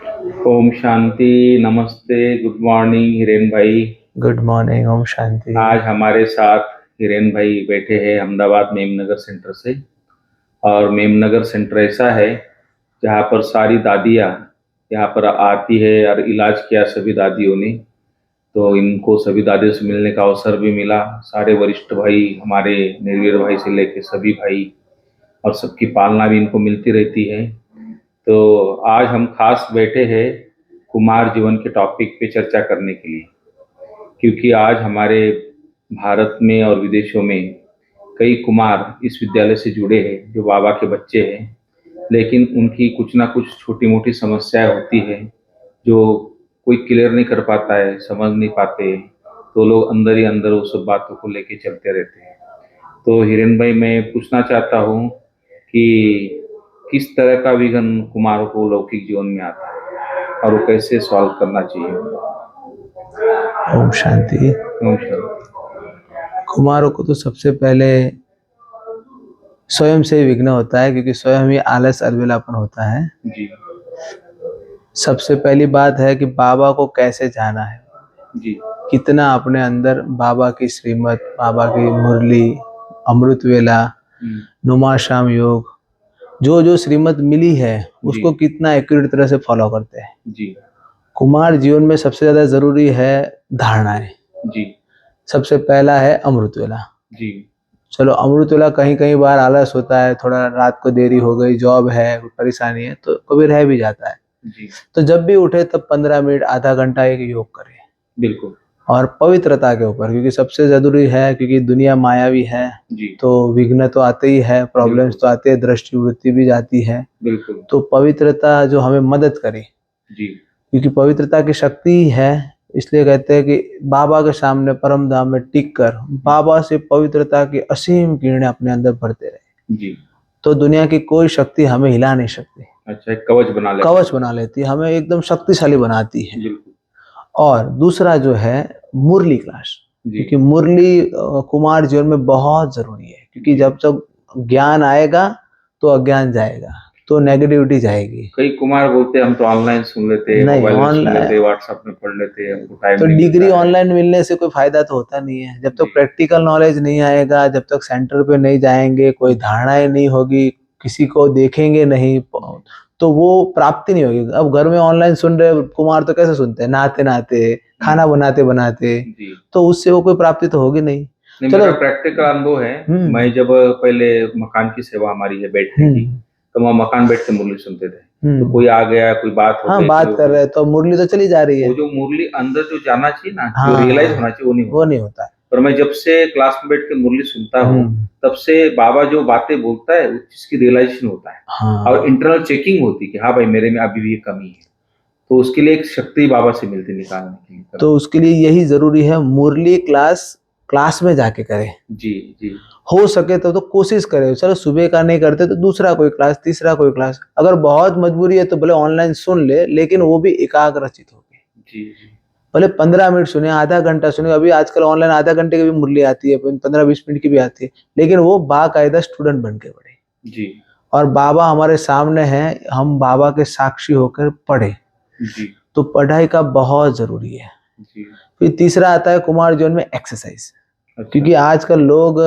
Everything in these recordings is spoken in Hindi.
ओम शांति। नमस्ते, गुड मॉर्निंग हिरेन भाई। Good morning. ओम शांति। आज हमारे साथ हिरेन भाई बैठे हैं अहमदाबाद मेमनगर सेंटर से। और मेमनगर सेंटर ऐसा है जहाँ पर सारी दादियाँ यहाँ पर आती है और इलाज किया सभी दादियों ने। तो इनको सभी दादियों से मिलने का अवसर भी मिला। सारे वरिष्ठ भाई, हमारे निर्वीर भाई से लेके सभी भाई, और सबकी पालना भी इनको मिलती रहती है। तो आज हम खास बैठे हैं कुमार जीवन के टॉपिक पे चर्चा करने के लिए, क्योंकि आज हमारे भारत में और विदेशों में कई कुमार इस विद्यालय से जुड़े हैं जो बाबा के बच्चे हैं, लेकिन उनकी कुछ ना कुछ छोटी मोटी समस्याएं होती है जो कोई क्लियर नहीं कर पाता है, समझ नहीं पाते। तो लोग अंदर ही अंदर उस सब बातों को लेके चलते रहते हैं। तो हिरेन भाई, मैं पूछना चाहता हूँ कि किस तरह का विघन कुमारों को लौकिक जीवन में आता है और वो कैसे सॉल्व करना चाहिए। ओम शांति। नमस्कार कुमारों को तो सबसे पहले स्वयं से ही विघ्न होता है, क्योंकि स्वयं ही आलस अलबेलापन होता है। जी। सबसे पहली बात है कि बाबा को कैसे जाना है, जी। कितना अपने अंदर बाबा की श्रीमत, बाबा की मुरली, अमृत वेला, नुमा शाम योग, जो जो श्रीमत मिली है उसको कितना एक्यूरेट तरह से फॉलो करते हैं। जी। कुमार जीवन में सबसे ज्यादा जरूरी है धारणाएं। जी। सबसे पहला है अमृत वेला। जी। चलो अमृत वेला कहीं कहीं बार आलस होता है, थोड़ा रात को देरी हो गई, जॉब है, परेशानी है, तो कभी रह भी जाता है। जी। तो जब भी उठे तब 15 मिनट आधा घंटा एक योग करें। बिल्कुल। और पवित्रता के ऊपर, क्योंकि सबसे जरूरी है, क्योंकि दुनिया मायावी है। जी। तो विघ्न तो आते ही है, प्रॉब्लम्स तो आते हैं, दृष्टि वृत्ति भी जाती है। बिल्कुल। तो पवित्रता जो हमें मदद करे, जी। क्योंकि पवित्रता की शक्ति ही है। इसलिए कहते हैं कि बाबा के सामने परम धाम में टिक कर बाबा से पवित्रता की असीम किरणें अपने अंदर भरते रहे। जी। तो दुनिया की कोई शक्ति हमें हिला नहीं सकती। अच्छा, एक कवच बना लेती है, हमें एकदम शक्तिशाली बनाती है। बिल्कुल। और दूसरा जो है मुरली क्लास, क्योंकि मुरली कुमार जीवन में बहुत जरूरी है, क्योंकि जब तक ज्ञान आएगा तो अज्ञान जाएगा, तो नेगेटिविटी जाएगी। कई कुमार बोलते हैं हम तो ऑनलाइन सुन लेते हैं, मोबाइल में सुन लेते हैं, व्हाट्सएप में पढ़ लेते हैं, हमको टाइम तो नहीं डिग्री मिलता है। ऑनलाइन मिलने से कोई फायदा तो होता नहीं है। जब तक प्रैक्टिकल नॉलेज नहीं आएगा, जब तक सेंटर पे नहीं जाएंगे, कोई धारणाएं नहीं होगी, किसी को देखेंगे नहीं, तो वो प्राप्ति नहीं होगी। अब घर में ऑनलाइन सुन रहे कुमार तो कैसे सुनते हैं, नहाते नहाते, खाना बनाते बनाते, तो उससे वो कोई प्राप्ति तो होगी नहीं। मेरा प्रैक्टिकल अनुभव है। मैं जब पहले मकान की सेवा हमारी है बैठने की, तो वहाँ मकान बैठ के मुरली सुनते थे। तो कोई आ गया, कोई बात हो गई, बात कर रहे हैं तो मुरली तो चली जा रही है। वो जो मुरली अंदर जो जाना चाहिए ना, जो रियलाइज होना चाहिए, वो नहीं होता। पर मैं जब से क्लास में बैठ के मुरली सुनता हूँ, तब से बाबा जो बातें बोलता है उस चीज की रियलाइजेशन होता है। और इंटरनल चेकिंग होती है कि हाँ भाई, मेरे में अभी भी ये कमी है। तो उसके लिए एक शक्ति बाबा से मिलती निकालने के लिए। तो उसके लिए यही जरूरी है, मुरली क्लास में जाके करें। जी। जी। हो सके तो कोशिश करें। चलो सुबह का नहीं करते तो दूसरा कोई क्लास, तीसरा कोई क्लास, अगर बहुत मजबूरी है तो भले ऑनलाइन सुन ले, लेकिन वो भी एकाग्रचित होगी। जी। जी। भले 15 मिनट सुने, आधा घंटा सुने। अभी आजकल ऑनलाइन आधा घंटे की भी मुरली आती है, 15-20 मिनट की भी आती है, लेकिन वो बाकायदा स्टूडेंट बन के पढ़े। जी। और बाबा हमारे सामने है, हम बाबा के साक्षी होकर पढ़े। जी। तो पढ़ाई का बहुत जरूरी है। जी। फिर तीसरा आता है कुमार जीवन में एक्सरसाइज। क्योंकि आजकल लोग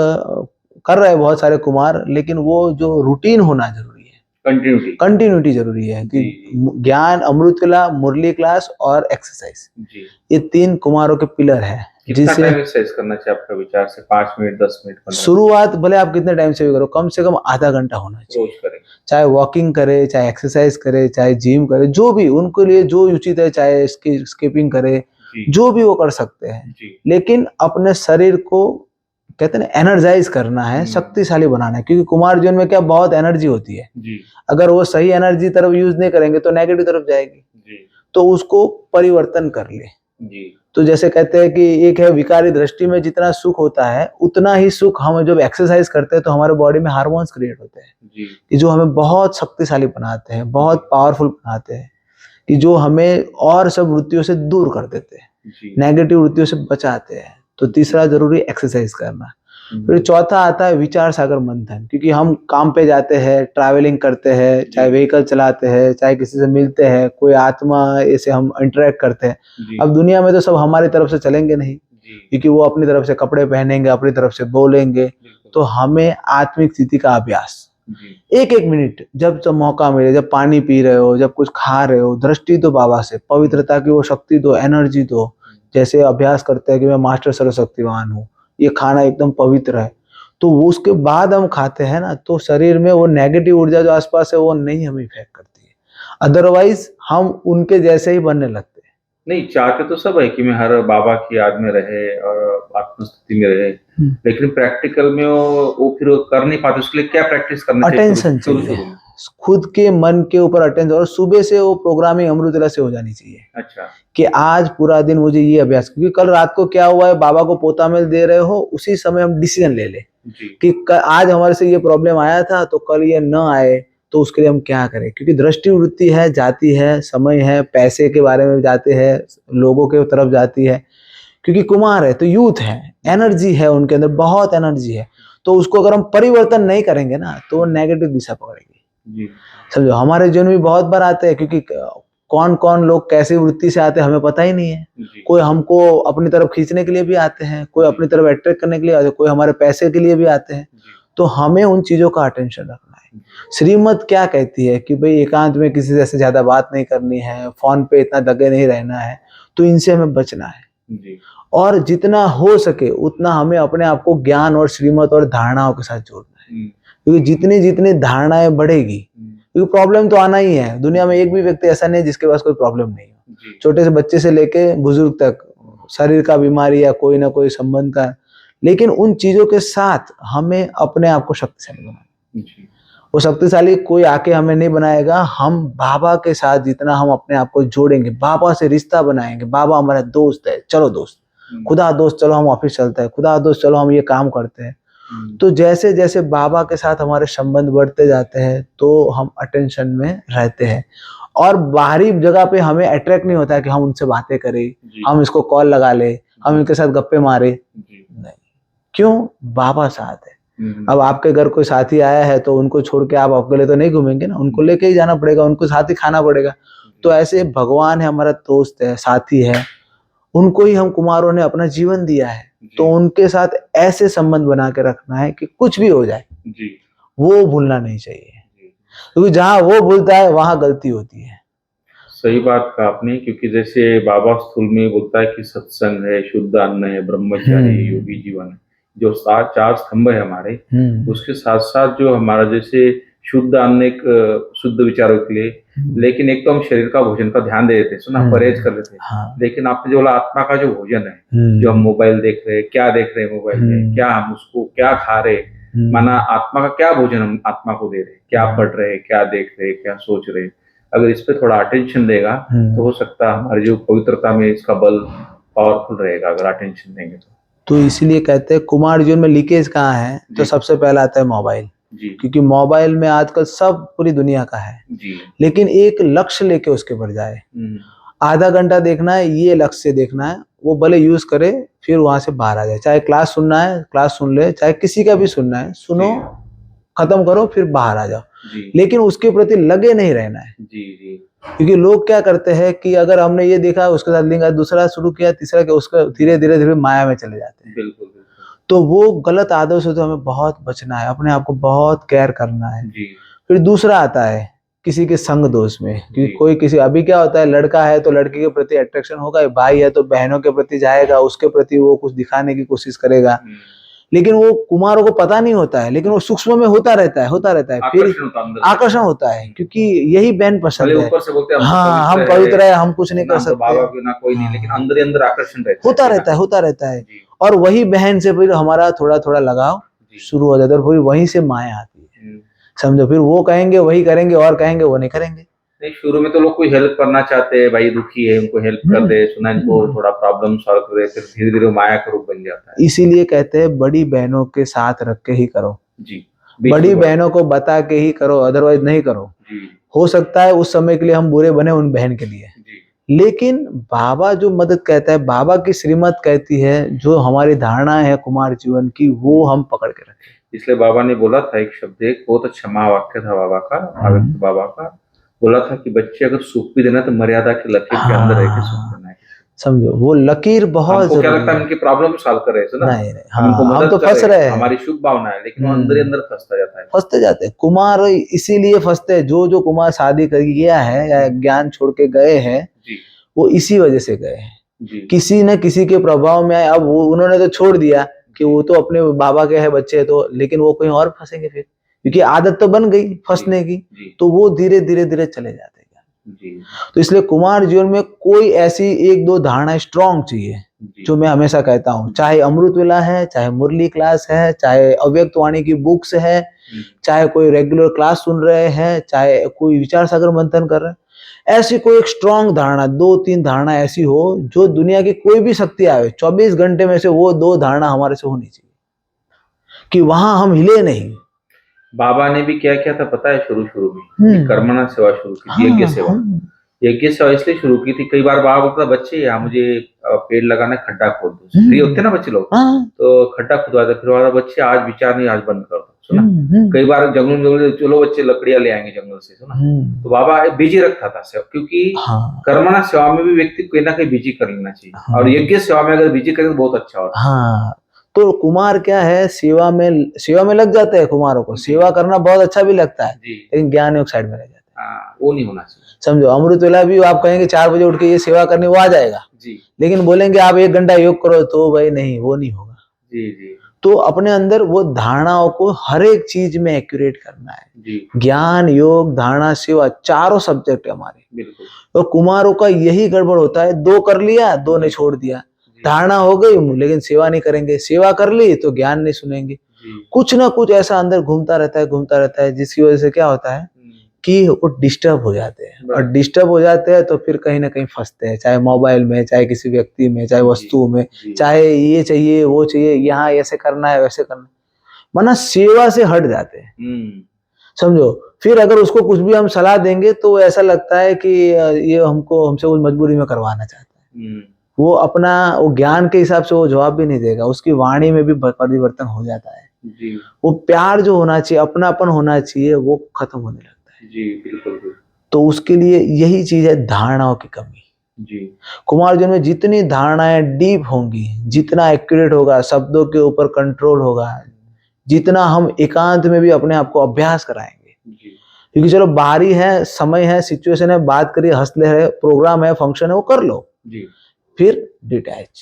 कर रहे हैं बहुत सारे कुमार, लेकिन वो जो रूटीन होना जरूरी है, कंटिन्यूटी जरूरी है कि ज्ञान, अमृतवेला, मुरली क्लास और एक्सरसाइज, ये 3 कुमारों के पिलर है। कितना टाइम एक्सरसाइज करना चाहिए आपका विचार से? 5 मिनट, 10 मिनट, 15 मिनट? शुरुआत भले आप कितने टाइम से भी करो, कम से कम आधा घंटा होना चाहिए। रोज करें, चाहे वॉकिंग करे, चाहे एक्सरसाइज करे, चाहे जिम करे, जो भी उनके लिए जो उचित है, चाहे स्किपिंग करे, जो भी वो कर सकते हैं। लेकिन अपने शरीर को कहते हैं ना, एनर्जाइज करना है, शक्तिशाली बनाना है। क्योंकि कुमार जीवन में क्या बहुत एनर्जी होती है। अगर वो सही एनर्जी तरफ यूज नहीं करेंगे तो नेगेटिव तरफ जाएगी। तो उसको परिवर्तन कर ले। तो जैसे कहते हैं कि एक है विकारी दृष्टि में जितना सुख होता है, उतना ही सुख हम जब एक्सरसाइज करते हैं तो हमारे बॉडी में हार्मोन्स क्रिएट होते हैं कि जो हमें बहुत शक्तिशाली बनाते हैं, बहुत पावरफुल बनाते हैं, कि जो हमें और सब वृत्तियों से दूर कर देते हैं, नेगेटिव वृत्तियों से बचाते हैं। तो तीसरा जरूरी एक्सरसाइज करना। फिर चौथा आता है विचार सागर मंथन, क्योंकि हम काम पे जाते हैं, ट्रैवलिंग करते हैं, चाहे व्हीकल चलाते हैं, चाहे किसी से मिलते हैं, कोई आत्मा ऐसे हम इंटरेक्ट करते हैं। अब दुनिया में तो सब हमारी तरफ से चलेंगे नहीं, क्योंकि वो अपनी तरफ से कपड़े पहनेंगे, अपनी तरफ से बोलेंगे। तो हमें आत्मिक स्थिति का अभ्यास, एक एक मिनट जब मौका मिले, जब पानी पी रहे हो, जब कुछ खा रहे हो, दृष्टि दो बाबा से, पवित्रता की वो शक्ति दो, एनर्जी दो। जैसे अभ्यास करते हैं कि मैं मास्टर सर्वशक्तिवान हूँ, ये खाना एकदम पवित्र है, तो वो उसके बाद हम खाते हैं ना, तो शरीर में वो नेगेटिव ऊर्जा जो आसपास है वो नहीं हमें इफेक्ट करती है। अदरवाइज हम उनके जैसे ही बनने लगते हैं। नहीं, चाहते तो सब है कि मैं हर बाबा की याद में रहे और आत्मस्थिति में रहे, लेकिन प्रैक्टिकल में वो फिर कर नहीं पाते। उसके लिए क्या प्रैक्टिस करनी चाहिए? अटेंशन चाहिए, खुद के मन के ऊपर अटेंशन, और सुबह से वो प्रोग्रामिंग अमृतला से हो जानी चाहिए। अच्छा, कि आज पूरा दिन मुझे ये अभ्यास, क्योंकि कल रात को क्या हुआ है, बाबा को पोता मेल दे रहे हो, उसी समय हम डिसीजन ले ले कि आज हमारे से ये प्रॉब्लम आया था, तो कल ये न आए, तो उसके लिए हम क्या करें। क्योंकि दृष्टि वृत्ति है, जाती है, समय है, पैसे के बारे में जाते हैं, लोगों के तरफ जाती है, क्योंकि कुमार है तो यूथ है, एनर्जी है उनके अंदर, बहुत एनर्जी है। तो उसको अगर हम परिवर्तन नहीं करेंगे ना, तो वो नेगेटिव दिशा पकड़ेगी। समझो, हमारे जीवन में बहुत बार आते हैं, क्योंकि कौन कौन लोग कैसी वृत्ति से आते हैं हमें पता ही नहीं है। कोई हमको अपनी तरफ खींचने के लिए भी आते हैं, कोई अपनी तरफ अट्रैक्ट करने के लिए आते हैं, कोई हमारे पैसे के लिए भी आते हैं। तो हमें उन चीजों का अटेंशन रखना है। श्रीमत क्या कहती है कि भाई एकांत में किसी से ज्यादा बात नहीं करनी है, फोन पे इतना दगे नहीं रहना है, तो इनसे हमें बचना है। और जितना हो सके उतना हमें अपने आप को ज्ञान और श्रीमत और धारणाओं के साथ जोड़ना है, क्योंकि जितनी जितनी धारणाएं बढ़ेगी, क्योंकि प्रॉब्लम तो आना ही है। दुनिया में एक भी व्यक्ति ऐसा नहीं जिसके पास कोई प्रॉब्लम नहीं हो, छोटे से बच्चे से लेके बुजुर्ग तक, शरीर का बीमारी या कोई ना कोई संबंध का। लेकिन उन चीजों के साथ हमें अपने आप को शक्तिशाली बनाना। वो शक्तिशाली कोई आके हमें नहीं बनाएगा, हम बाबा के साथ जितना हम अपने आप को जोड़ेंगे, बाबा से रिश्ता बनाएंगे, बाबा हमारा दोस्त है, चलो दोस्त, खुदा दोस्त, चलो हम ऑफिस चलते हैं, खुदा दोस्त चलो हम ये काम करते हैं। तो जैसे जैसे बाबा के साथ हमारे संबंध बढ़ते जाते हैं, तो हम अटेंशन में रहते हैं, और बाहरी जगह पे हमें अट्रैक्ट नहीं होता है कि हम उनसे बातें करें, हम इसको कॉल लगा ले, हम इनके साथ गप्पे मारे, नहीं। क्यों? बाबा साथ है। अब आपके घर कोई साथी आया है तो उनको छोड़ के आप अकेले तो नहीं घूमेंगे ना, उनको लेके ही जाना पड़ेगा, उनको साथ ही खाना पड़ेगा। तो ऐसे भगवान है, हमारा दोस्त है, साथी है, उनको ही हम कुमारों ने अपना जीवन दिया है, तो उनके साथ ऐसे संबंध बना के रखना है कि कुछ भी हो जाए वो भूलना नहीं चाहिए, क्योंकि जहां वो भूलता है वहां गलती होती है। सही बात कहा आपने, क्योंकि जैसे बाबा स्थूल में बोलता है कि सत्संग है, शुद्ध अन्न है, ब्रह्मचर्य है, योगी जीवन है, जो चार स्तंभ है हमारे, उसके साथ साथ जो हमारा जैसे शुद्ध अन्न एक शुद्ध विचारों के लिए, लेकिन एक तो हम शरीर का भोजन का ध्यान दे देते हैं, सुना, परहेज कर लेते हैं। लेकिन आपने जो बोला आत्मा का जो भोजन है, जो हम मोबाइल देख रहे हैं, क्या देख रहे हैं मोबाइल में, क्या हम उसको क्या खा रहे, माना आत्मा का क्या भोजन हम आत्मा को दे रहे हैं, क्या पढ़ रहे हैं, क्या देख रहे हैं, क्या सोच रहे हैं। अगर इस पे थोड़ा अटेंशन देगा तो हो सकता है हमारी जो पवित्रता में इसका बल पावरफुल रहेगा, अगर अटेंशन देंगे तो इसीलिए कहते हैं कुमार जीवन में लीकेज कहाँ है, तो सबसे पहला आता है मोबाइल। क्योंकि मोबाइल में आजकल सब पूरी दुनिया का है, लेकिन एक लक्ष्य लेके उसके ऊपर जाए। आधा घंटा देखना है, ये लक्ष्य से देखना है, वो भले यूज करे, फिर वहां से बाहर आ जाए। चाहे क्लास सुनना है क्लास सुन ले, चाहे किसी का भी सुनना है सुनो, खत्म करो, फिर बाहर आ जाओ, लेकिन उसके प्रति लगे नहीं रहना है। क्योंकि लोग क्या करते हैं कि अगर हमने ये देखा उसके साथ लिंक दूसरा शुरू किया, तीसरा किया, उसका धीरे धीरे धीरे माया में चले जाते हैं। बिल्कुल। तो वो गलत आदतों से तो हमें बहुत बचना है, अपने आप को बहुत केयर करना है। फिर दूसरा आता है किसी के संग दोष में, क्योंकि कोई किसी, अभी क्या होता है, लड़का है तो लड़की के प्रति अट्रैक्शन होगा, भाई है तो बहनों के प्रति जाएगा, उसके प्रति वो कुछ दिखाने की कोशिश करेगा, लेकिन वो कुमारों को पता नहीं होता है, लेकिन वो सूक्ष्म में होता रहता है, फिर आकर्षण होता है, क्योंकि यही बहन पसंद है। ऊपर से बोलते हैं हाँ हम पवित्र है, हम कुछ नहीं कर सकते, बाबा के ना कोई नहीं, लेकिन अंदर अंदर आकर्षण होता रहता है, और वही बहन से फिर हमारा थोड़ा थोड़ा लगाव शुरू हो जाता है, और फिर वहीं से माया आती है। समझो, फिर वो कहेंगे वही करेंगे, और कहेंगे वो नहीं करेंगे। नहीं, शुरू में तो लोग कोई हेल्प करना चाहते हैं, भाई दुखी है उनको हेल्प कर दे, सुना इनको थोड़ा प्रॉब्लम सॉल्व कर दे, फिर धीरे धीरे माया का रूप बन जाता है। इसीलिए कहते हैं बड़ी बहनों के साथ रख के ही करो, बड़ी बहनों को बता के ही करो, अदरवाइज नहीं करो। हो सकता है उस समय के लिए हम बुरे बने उन बहन के लिए, लेकिन बाबा जो मदद कहता है, बाबा की श्रीमत कहती है, जो हमारी धारणा है कुमार जीवन की, वो हम पकड़ के रखें। इसलिए बाबा ने बोला था एक शब्द, एक बहुत अच्छा महावाक्य था बाबा का, आदित्य बाबा का, बोला था कि बच्चे अगर सुख भी देना तो मर्यादा की लकीर के अंदर रह के सुख देना है। समझो, वो लकीर बहुत हमको क्या जरूरी लगता है इनकी प्रॉब्लम सॉल्व कर रहे हैं ना, नहीं नहीं, हम इनको हम मदद तो कर फंस रहे हैं, हमारी शुभ भावना है, लेकिन वो अंदर ही अंदर फंसता जाता है, फंसते जाते हैं। कुमार इसीलिए फंसते हैं, जो कुमार शादी कर गया है या ज्ञान छोड़ के गए हैं, वो इसी वजह से गए हैं। किसी न किसी के प्रभाव में आए। अब उन्होंने तो छोड़ दिया कि वो तो अपने बाबा के है बच्चे, तो लेकिन वो कहीं और फंसेंगे फिर, क्योंकि आदत तो बन गई फंसने की, तो वो धीरे धीरे धीरे चले जाते हैं। तो इसलिए कुमार जीवन में कोई ऐसी एक दो धारणा स्ट्रॉन्ग चाहिए, जो मैं हमेशा कहता हूँ, चाहे अमृत वेला है, चाहे मुरली क्लास है, चाहे अव्यक्त वाणी की बुक्स है, चाहे कोई रेगुलर क्लास सुन रहे हैं, चाहे कोई विचार सागर मंथन कर रहे हैं, ऐसी कोई एक स्ट्रॉन्ग धारणा, 2-3 धारणा ऐसी हो, जो दुनिया की कोई भी शक्ति आवे 24 घंटे में से वो 2 धारणा हमारे से होनी चाहिए, कि वहां हम हिले नहीं। बाबा ने भी क्या किया था पता है, शुरू में कर्मणा सेवा शुरू की थी, यज्ञ सेवा। यज्ञ सेवा इसलिए शुरू की थी, कई बार बाबा बोलता बच्चे यहाँ मुझे पेड़ लगाना, खड्डा खोद दो, फ्री होते ना बच्चे लोग, तो खड्डा खुदवाते, फिर वाला बच्चे आज विचार नहीं, आज बंद कर दो, सुना। कई बार जंगल चलो बच्चे लकड़ियां ले आएंगे जंगल से, सुना। तो बाबा बिजी रखता था सेवा, क्योंकि कर्मणा सेवा में भी व्यक्ति को कहीं ना कहीं बिजी कर लेना चाहिए, और यज्ञ सेवा में अगर बिजी करें तो बहुत अच्छा होता है। तो कुमार क्या है, सेवा में लग जाते हैं। कुमारों को सेवा करना बहुत अच्छा भी लगता है, लेकिन ज्ञान योग साइड में रह जाता है, वो नहीं होना चाहिए। समझो, अमृत वेला भी आप कहेंगे 4 बजे उठ के ये सेवा करने, वो आ जाएगा जी, लेकिन बोलेंगे आप 1 घंटा योग करो, तो भाई नहीं, वो नहीं होगा जी। तो अपने अंदर वो धारणाओं को हर एक चीज में एक्यूरेट करना है जी। ज्ञान, योग, धारणा, सेवा, चारों सब्जेक्ट है हमारे, बिल्कुल। तो कुमारों का यही गड़बड़ होता है, 2 कर लिया, 2 ने छोड़ दिया, धारणा हो गई लेकिन सेवा नहीं करेंगे, सेवा कर ली तो ज्ञान नहीं सुनेंगे, कुछ ना कुछ ऐसा अंदर घूमता रहता है, जिसकी वजह से क्या होता है कि वो डिस्टर्ब हो जाते हैं, और डिस्टर्ब हो जाते हैं तो फिर कहीं ना कहीं फंसते हैं, चाहे मोबाइल में, चाहे किसी व्यक्ति में, चाहे वस्तु में, चाहे ये चाहिए वो चाहिए, यहाँ ऐसे करना है वैसे करना, माना सेवा से हट जाते हैं। समझो, फिर अगर उसको कुछ भी हम सलाह देंगे तो ऐसा लगता है कि ये हमसे वो मजबूरी में करवाना चाहता है, वो अपना वो ज्ञान के हिसाब से वो जवाब भी नहीं देगा, उसकी वाणी में भी परिवर्तन हो जाता है जी। वो प्यार जो होना चाहिए, अपनापन होना चाहिए, वो खत्म होने लगता है जी, बिल्कुल। तो उसके लिए यही चीज है, धारणाओं की कमी जी। कुमार जीवन में जितनी धारणाएं डीप होंगी, जितना एक्यूरेट होगा, शब्दों के ऊपर कंट्रोल होगा, जितना हम एकांत में भी अपने आप को अभ्यास कराएंगे जी। क्योंकि चलो बाहरी है, समय है, सिचुएशन है, बात करिए, हंस ले रहे, प्रोग्राम है, फंक्शन है, वो कर लो जी। फिर डिटैच,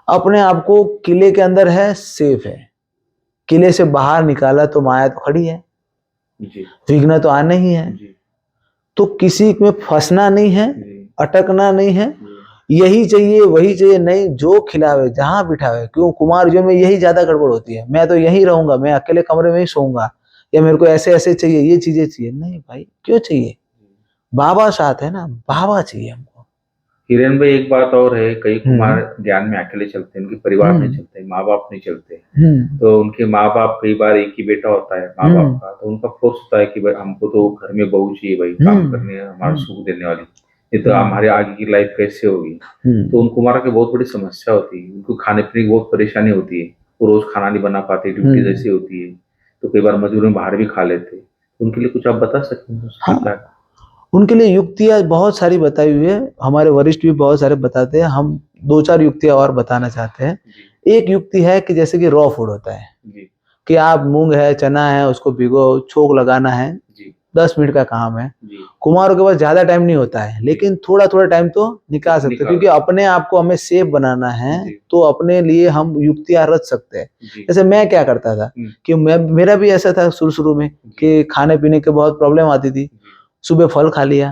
अपने आप को किले के अंदर है, सेफ है, किले से बाहर निकाला तो माया तो खड़ी है जी। विघ्न तो आना ही है जी। तो किसी में फंसना नहीं है, अटकना नहीं है, यही चाहिए वही चाहिए नहीं, जो खिलावे जहां बिठावे। क्यों कुमार जीवन में यही ज्यादा गड़बड़ होती है, मैं तो यहीं रहूंगा, मैं अकेले कमरे में ही सोऊंगा, या मेरे को ऐसे ऐसे चाहिए, ये चीजें चाहिए, नहीं भाई, क्यों चाहिए, बाबा साथ है ना, बाबा चाहिए हमको। हिरेन भाई, एक बात और है, कई कुमार ज्ञान में अकेले चलते हैं, उनके परिवार में चलते हैं, माँ बाप नहीं चलते, तो उनके माँ बाप, कई बार एक ही बेटा होता है माँ बाप का, तो उनका फोर्स होता है कि भाई हमको तो घर में बहू चाहिए, भाई काम करने, हमारा सुख देने वाली, ये तो हमारे आगे की लाइफ कैसे होगी। तो उन कुमार की बहुत बड़ी समस्या होती है, उनको खाने पीने की बहुत परेशानी होती है, वो रोज खाना नहीं बना पाते, ड्यूटी जैसी होती है, तो कई बार मजबूरी में बाहर भी खा लेते, उनके लिए कुछ आप बता सकते हैं? उनके लिए युक्तियां बहुत सारी बताई हुई है, हमारे वरिष्ठ भी बहुत सारे बताते हैं, हम 2-4 युक्तियां और बताना चाहते हैं। एक युक्ति है कि जैसे कि रॉ फूड होता है कि आप मूंग है, चना है, उसको भिगो, छोक लगाना है, 10 मिनट का काम है। कुमारों के पास ज्यादा टाइम नहीं होता है, लेकिन थोड़ा थोड़ा टाइम तो निकाल सकते हैं, क्योंकि अपने आप को हमें सेफ बनाना है, तो अपने लिए हम युक्तियां रच सकते हैं। जैसे मैं क्या करता था कि मेरा भी ऐसा था शुरू में कि खाने पीने की बहुत प्रॉब्लम आती थी, सुबह फल खा लिया,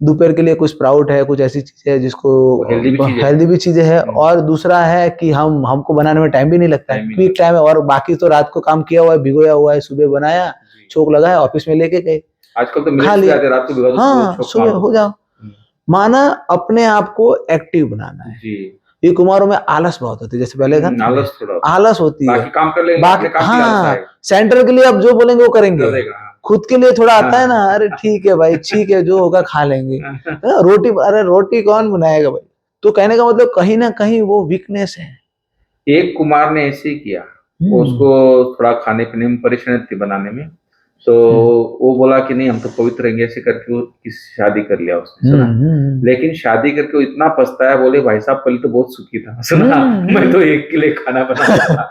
दोपहर के लिए कुछ स्प्राउट है, कुछ ऐसी चीजें है जिसको हेल्दी भी चीजें है, और दूसरा है कि हमको बनाने में टाइम भी नहीं लगता है, क्विक टाइम है, और बाकी तो रात को काम किया हुआ है, भिगोया हुआ है, सुबह बनाया, छोक लगाया, ऑफिस में लेके गए, आजकल तो खा लिया, रात को भिगो दो, हाँ सुबह हो जाओ। माना अपने आप को एक्टिव बनाना है। ये कुमारों में आलस बहुत होती है, जैसे पहले था आलस होती है, बाकी काम कर लेंगे, बाकी हाँ, सेंटर के लिए अब जो बोलेंगे वो करेंगे, खुद के लिए थोड़ा आता है ना, अरे ठीक है भाई, ठीक है, जो होगा खा लेंगे। रोटी, अरे रोटी कौन बनाएगा भाई। तो कहने का मतलब कहीं ना कहीं वो वीकनेस है। एक कुमार ने ऐसे ही किया, उसको थोड़ा खाने पीने में परेशानी थी बनाने में, तो वो बोला कि नहीं हम तो पवित्र रहेंगे, ऐसे करके वो किसी शादी कर लिया उसने, सुना। लेकिन शादी करके वो इतना पछताया, बोले भाई साहब पहले तो बहुत सुखी था, सुना। मैं तो एक के लिए खाना बनाता था,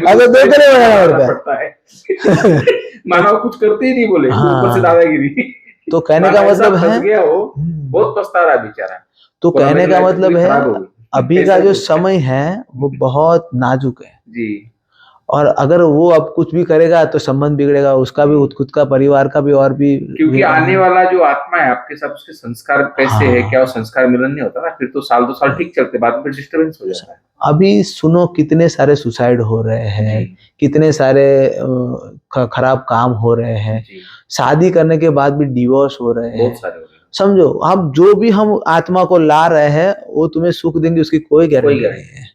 अगर दो के लिए बनाना पड़ता है। मानव कुछ करते ही नहीं, बोले ऊपर से दादागिरी। तो कहने का मतलब है, फंस गया वो, बहुत पछता रहा बेचारा। तो कहने का मतलब है खराब हो गई। अभी का जो समय है वो बहुत नाजुक है जी। और अगर वो अब कुछ भी करेगा तो संबंध बिगड़ेगा, उसका भी, खुद का, परिवार का भी, और भी। क्योंकि आने वाला जो आत्मा है आपके साथ, उसके संस्कार कैसे है, क्या वो संस्कार मिलन नहीं होता ना, फिर तो साल 2 साल ठीक चलते, बाद में डिस्टर्बेंस हो जाता है। अभी सुनो कितने सारे सुसाइड हो रहे हैं, कितने सारे खराब काम हो रहे हैं, शादी करने के बाद भी डिवोर्स हो रहे हैं, बहुत सारे हो रहे हैं। समझो, अब जो भी हम आत्मा को ला रहे हैं वो तुम्हें सुख देंगे उसकी कोई गारंटी नहीं है।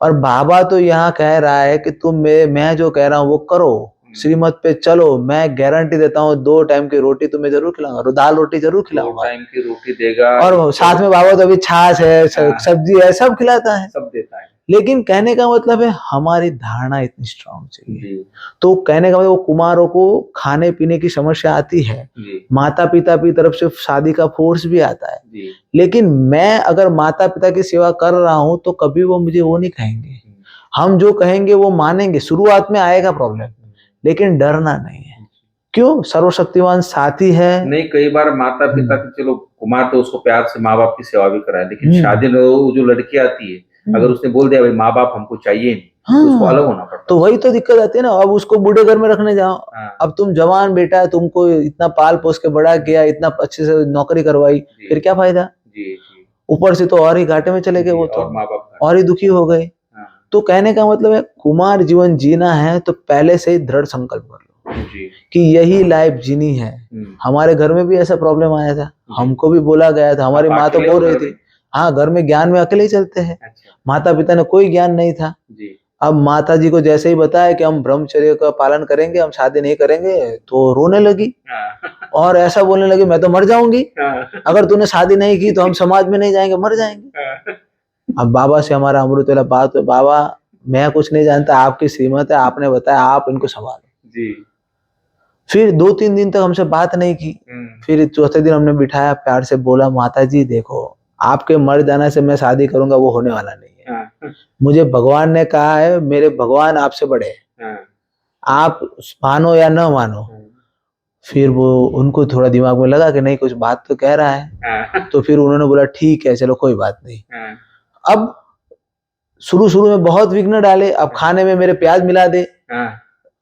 और बाबा तो यहाँ कह रहा है कि तुम मैं जो कह रहा हूँ वो करो, श्रीमत पे चलो, मैं गारंटी देता हूँ 2 टाइम की रोटी तुम्हें जरूर खिलाऊंगा, दाल रोटी जरूर खिलाऊंगा, 2 टाइम की रोटी देगा, और साथ में बाबा तो अभी छाछ है, सब्जी है, सब खिलाता है, सब देता है। लेकिन कहने का मतलब है हमारी धारणा इतनी स्ट्रांग चाहिए। तो कहने का मतलब वो कुमारों को खाने पीने की समस्या आती है, माता पिता की तरफ से शादी का फोर्स भी आता है, लेकिन मैं अगर माता पिता की सेवा कर रहा हूं तो कभी वो मुझे वो नहीं कहेंगे, हम जो कहेंगे वो मानेंगे। शुरुआत में आएगा प्रॉब्लम, लेकिन डरना नहीं है। क्यों? सर्वशक्तिमान साथी है। नहीं, कई बार माता पिता की, चलो कुमार तो उसको प्यार से माँ बाप की सेवा भी कराए, लेकिन शादी में जो लड़की आती है, अगर उसने बोल दिया भाई माँ बाप हमको चाहिए नहीं, तो उसको अलग होना पड़ता है। तो वही तो दिक्कत आती है ना। अब उसको बूढ़े घर में रखने जाओ, अब तुम जवान बेटा है, तुमको इतना पाल पोस के बड़ा किया, इतना अच्छे से नौकरी करवाई, फिर क्या फायदा? ऊपर से तो और ही घाटे में चले गए वो, तो माँ बाप और ही दुखी हो गए। तो कहने का मतलब है कुमार जीवन जीना है तो पहले से ही दृढ़ संकल्प कर लो कि यही लाइफ जीनी है। हमारे घर में भी ऐसा प्रॉब्लम आया था, हमको भी बोला गया था, हमारी माँ तो बोल रही थी, हाँ घर में ज्ञान में अकेले ही चलते हैं, माता पिता ने कोई ज्ञान नहीं था। अब माता जी को जैसे ही बताया कि हम ब्रह्मचर्य का पालन करेंगे, हम शादी नहीं करेंगे, तो रोने लगी और ऐसा बोलने लगी मैं तो मर जाऊंगी, अगर तूने शादी नहीं की तो हम समाज में नहीं जाएंगे, मर जाएंगे। अब बाबा से हमारा अमृत वाला बात है, बाबा मैं कुछ नहीं जानता, आपकी श्रीमत है, आपने बताया, आप इनको संभालो जी। फिर 2-3 दिन तक हमसे बात नहीं की, फिर चौथे दिन हमने बिठाया, प्यार से बोला माता जी देखो, आपके मर जाने से मैं शादी करूंगा वो होने वाला नहीं है, मुझे भगवान ने कहा है, मेरे भगवान आपसे बड़े हैं, आप मानो या न मानो। फिर वो उनको थोड़ा दिमाग में लगा कि नहीं कुछ बात तो कह रहा है, तो फिर उन्होंने बोला ठीक है चलो कोई बात नहीं। अब शुरू में बहुत विघ्न डाले, अब खाने में मेरे प्याज मिला दे,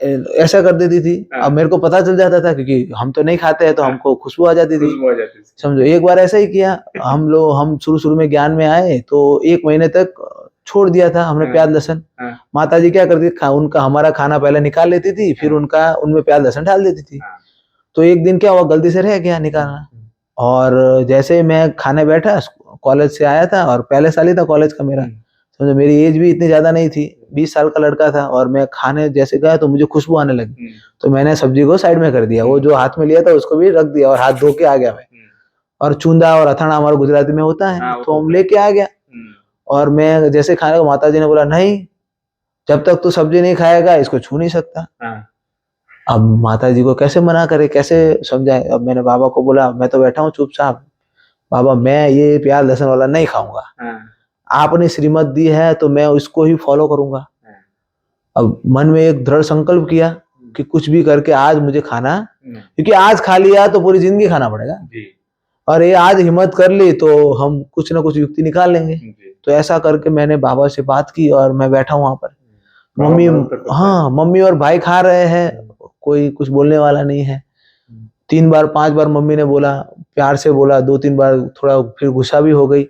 ऐसा कर देती थी। अब मेरे को पता चल जाता था क्योंकि हम तो नहीं खाते हैं, तो हमको खुशबू आ जाती थी, समझो। एक बार ऐसा ही किया, हम शुरू में ज्ञान में आए तो 1 महीने तक छोड़ दिया था हमने प्याज लहसुन। माता जी क्या करती थी, उनका हमारा खाना पहले निकाल लेती थी, फिर उनमें प्याज लहसुन डाल देती थी। तो एक दिन क्या हुआ, गलती से रह गया निकालना, और जैसे मैं खाने बैठा, कॉलेज से आया था और पहले साल ही था कॉलेज का मेरा, समझो मेरी एज भी इतनी ज्यादा नहीं थी, 20 साल का लड़का था, और मैं खाने जैसे गया तो मुझे खुशबू आने लगी, तो मैंने सब्जी को साइड में कर दिया, वो जो हाथ में लिया था उसको भी रख दिया और हाथ धो के आ गया मैं। और चूंदा और अथाना हमारे गुजराती में होता है, तो हम लेके आ गया। और मैं जैसे खाने को, माता जी ने बोला नहीं, जब तक तू सब्जी नहीं खाएगा इसको छू नहीं सकता। अब माता जी को कैसे मना करे, कैसे समझाए। अब मैंने बाबा को बोला, मैं तो बैठा हूँ चुपचाप, बाबा मैं ये प्याज लहसुन वाला नहीं खाऊंगा, आपने श्रीमत दी है तो मैं उसको ही फॉलो करूंगा। अब मन में एक दृढ़ संकल्प किया कि कुछ भी करके आज मुझे खाना, क्योंकि आज खा लिया तो पूरी जिंदगी खाना पड़ेगा, और ये आज हिम्मत कर ली तो हम कुछ ना कुछ युक्ति निकाल लेंगे। तो ऐसा करके मैंने बाबा से बात की और मैं बैठा हूँ वहां पर, मम्मी और भाई खा रहे हैं, कोई कुछ बोलने वाला नहीं है। 3 बार 5 बार मम्मी ने बोला, प्यार से बोला, 2-3 बार थोड़ा फिर गुस्सा भी हो गई,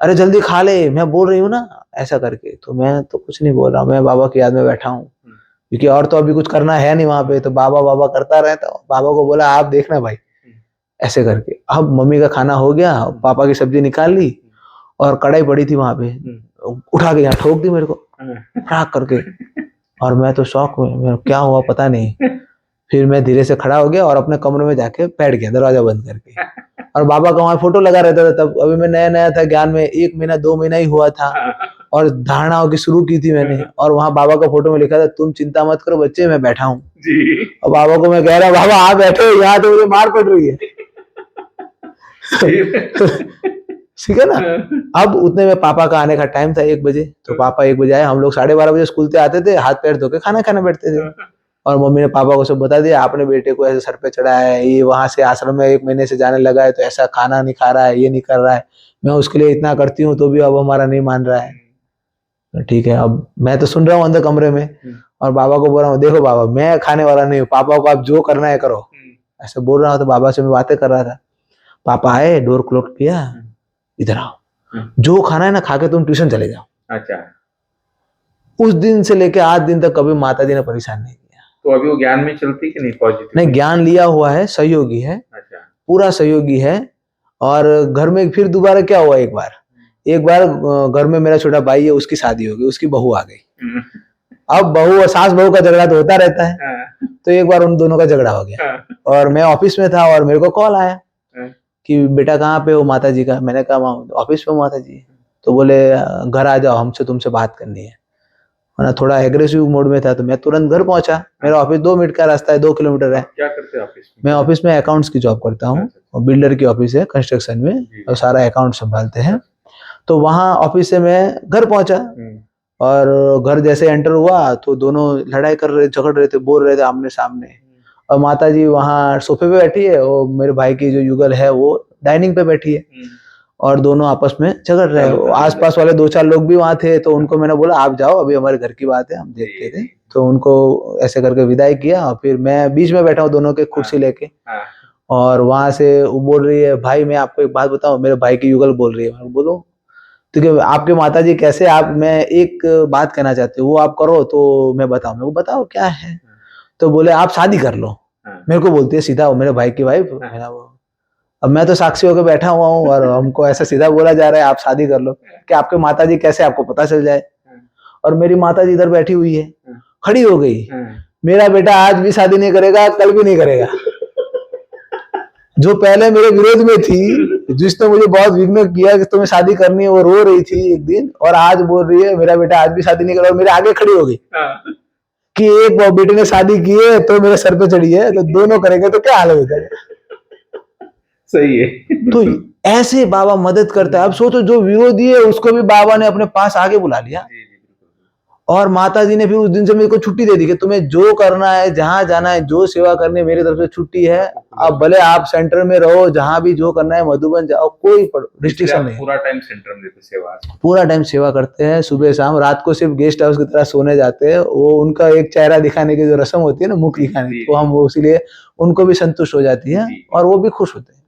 अरे जल्दी खा ले, मैं बोल रही हूँ ना, ऐसा करके। तो मैं तो कुछ नहीं बोल रहा, मैं बाबा की याद में बैठा हूँ, क्योंकि और तो अभी कुछ करना है नहीं वहां पे, तो बाबा बाबा करता रहता हूँ। बाबा को बोला आप देखना भाई, ऐसे करके। अब मम्मी का खाना हो गया, पापा की सब्जी निकाल ली, और कढ़ाई पड़ी थी वहां पे, उठा के यहाँ ठोक दी मेरे को फटाक करके, और मैं तो शौक में, क्या हुआ पता नहीं। फिर मैं धीरे से खड़ा हो गया और अपने कमरे में जाके बैठ गया दरवाजा बंद करके। और बाबा का वहां फोटो लगा रहता था तब, अभी मैं नया नया था ज्ञान में, 1 महीना 2 महीना ही हुआ था और धारणाओं की शुरू की थी मैंने। और वहां बाबा का फोटो में लिखा था तुम चिंता मत करो बच्चे, मैं बैठा हूँ। और बाबा को मैं कह रहा बाबा आप बैठे हो, यहाँ तो मुझे मार पड़ रही है। ठीक है ना। अब उतने में पापा का आने का टाइम था 1 बजे, तो पापा 1 बजे आए। हम लोग 12:30 बजे स्कूल से आते थे, हाथ पैर धो के खाना खाने बैठते थे। और मम्मी ने पापा को सब बता दिया, आपने बेटे को ऐसे सर पे चढ़ाया है, ये वहां से आश्रम में 1 महीने से जाने लगा है, तो ऐसा खाना नहीं खा रहा है, ये नहीं कर रहा है, मैं उसके लिए इतना करती हूँ तो भी अब हमारा नहीं मान रहा है। तो ठीक है, अब मैं तो सुन रहा हूँ अंदर कमरे में, और बाबा को बोल रहा हूँ देखो बाबा मैं खाने वाला नहीं हूँ, पापा को आप जो करना है करो, ऐसे बोल रहा हूँ। तो बाबा से मैं बातें कर रहा था। पापा आए, डोर क्लोज किया, इधर आओ, जो खाना है ना खा के तुम ट्यूशन चले जाओ। अच्छा। उस दिन से लेके आज दिन तक कभी माता जी ने परेशान नहीं किया। तो अभी वो ज्ञान में चलती कि नहीं पॉजिटिव? नहीं, ज्ञान लिया हुआ है, सहयोगी है। अच्छा। पूरा पूरा सहयोगी है। और घर में फिर दोबारा क्या हुआ, एक बार घर में मेरा छोटा भाई है, उसकी शादी हो गई, उसकी बहू आ गई। अब बहू और सास बहू का झगड़ा तो होता रहता है। तो एक बार उन दोनों का झगड़ा हो गया और मैं ऑफिस में था और मेरे को कॉल आया कि बेटा कहाँ पे हो माता जी का। मैंने कहा ऑफिस में माता जी। तो बोले घर आ जाओ, हमसे तुमसे बात करनी है। ना थोड़ा एग्रेसिव मोड में था, तो मैं तुरंत घर पहुंचा। मेरा ऑफिस 2 मिनट का रास्ता है, 2 किलोमीटर है। क्या करते हैं ऑफिस में? मैं ऑफिस में अकाउंट्स की जॉब करता हूँ, और बिल्डर की ऑफिस है कंस्ट्रक्शन में, और सारा अकाउंट संभालते हैं। तो वहाँ ऑफिस से मैं घर पहुंचा, और घर जैसे एंटर हुआ तो दोनों लड़ाई कर रहे, झगड़ रहे थे, बोल रहे थे आमने सामने। और माता जी वहाँ सोफे पे बैठी है, और मेरे भाई की जो युगल है वो डाइनिंग पे बैठी है, और दोनों आपस में झगड़ रहे हैं। आसपास वाले 2-4 लोग भी वहां थे, तो उनको मैंने बोला आप जाओ, अभी हमारे घर की बात है, हम देखते थे। तो उनको ऐसे करके विदाई किया, और फिर मैं बीच में बैठा हूँ दोनों के कुर्सी लेके। और वहां से वो बोल रही है भाई मैं आपको एक बात बताऊं, मेरे भाई की युगल बोल रही है। बोलो तो आपके माता जी कैसे, आप मैं एक बात कहना चाहती हूँ, वो आप करो तो मैं बताऊं। मैं बताओ क्या है। तो बोले आप शादी कर लो। मेरे को बोलती है सीधा, वो मेरे भाई की वाइफ। अब मैं तो साक्षी होकर बैठा हुआ हूँ, और हमको ऐसा सीधा बोला जा रहा है आप शादी कर लो, कि आपके माता जी कैसे, आपको पता चल जाए। और मेरी माता जी इधर बैठी हुई है, खड़ी हो गई, मेरा बेटा आज भी शादी नहीं करेगा, कल भी नहीं करेगा। जो पहले मेरे विरोध में थी, जिसने मुझे बहुत विघ्न किया कि तुम्हें शादी करनी है, वो रो रही थी एक दिन, और आज बोल रही है मेरा बेटा आज भी शादी नहीं करेगा। मेरे आगे खड़ी हो गई कि एक बेटे ने शादी की है तो मेरे सर पे चढ़ी है, तो दोनों करेंगे तो क्या हाल है। सही है। तो ऐसे बाबा मदद करता है। अब सोचो जो विरोधी है उसको भी बाबा ने अपने पास आगे बुला लिया। और माता जी ने फिर उस दिन से मेरे को छुट्टी दे दी कि तुम्हें जो करना है, जहां जाना है, जो सेवा करनी है, मेरी तरफ से छुट्टी है। अब भले आप सेंटर में रहो, जहां भी जो करना है, मधुबन जाओ, कोई रिस्ट्रिक्शन नहीं। पूरा टाइम सेंटर में देते सेवा, पूरा टाइम सेवा करते हैं, सुबह शाम। रात को सिर्फ गेस्ट हाउस की तरह सोने जाते हैं। वो उनका एक चेहरा दिखाने की जो रस्म होती है ना, मुख दिखाने की, तो हम वो इसीलिए उनको भी संतुष्ट हो जाती है और वो भी खुश होते हैं।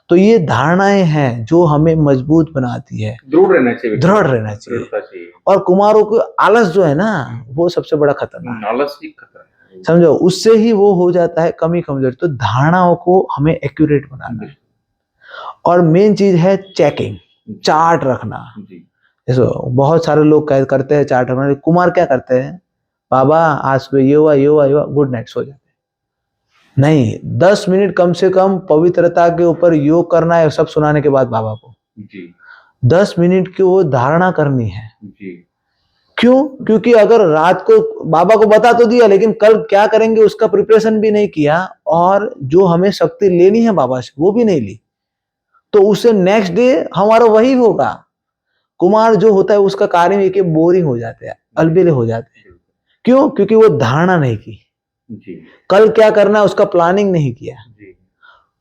तो ये धारणाएं हैं जो हमें मजबूत बनाती है, दृढ़ रहना चाहिए। और कुमारों को आलस जो है ना, वो सबसे बड़ा खतरनाक है। आलस ही खतरा है, समझो, उससे ही वो हो जाता है कमी कमजोरी। तो धारणाओं को हमें एक्यूरेट बनाना है। और मेन चीज है चेकिंग, चार्ट रखना। जैसे बहुत सारे लोग करते हैं चार्ट रखना। कुमार क्या करते हैं, बाबा आज सुबह ये हुआ, ये हुआ, ये हुआ, गुड नाइट, सो जाते। नहीं, 10 मिनट कम से कम पवित्रता के ऊपर योग करना है, सब सुनाने के बाद बाबा को 10 मिनट की वो धारणा करनी है। क्यों? क्योंकि अगर रात को बाबा को बता तो दिया, लेकिन कल क्या करेंगे उसका प्रिपरेशन भी नहीं किया, और जो हमें शक्ति लेनी है बाबा से वो भी नहीं ली, तो उससे नेक्स्ट डे हमारा वही होगा। कुमार जो होता है उसका कार्य में बोरिंग हो जाते हैं, अलबेले हो जाते हैं। क्यों? क्योंकि वो धारणा नहीं की, कल क्या करना है उसका प्लानिंग नहीं किया।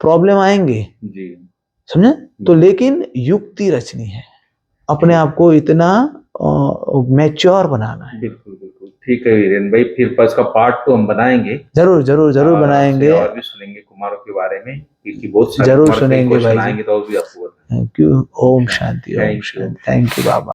प्रॉब्लम आएंगे, समझे? तो लेकिन युक्ति रचनी है, अपने आप को इतना मैच्योर बनाना है। बिल्कुल बिल्कुल ठीक है वीरेन भाई, फिर इसका पार्ट 2 हम बनाएंगे, जरूर बनाएंगे, और भी सुनेंगे कुमारों के बारे में, क्योंकि बहुत जरूर सुनेंगे भाई, तो भी आपको। Thank you. ओम शांति, ओम शांति। Thank you Baba.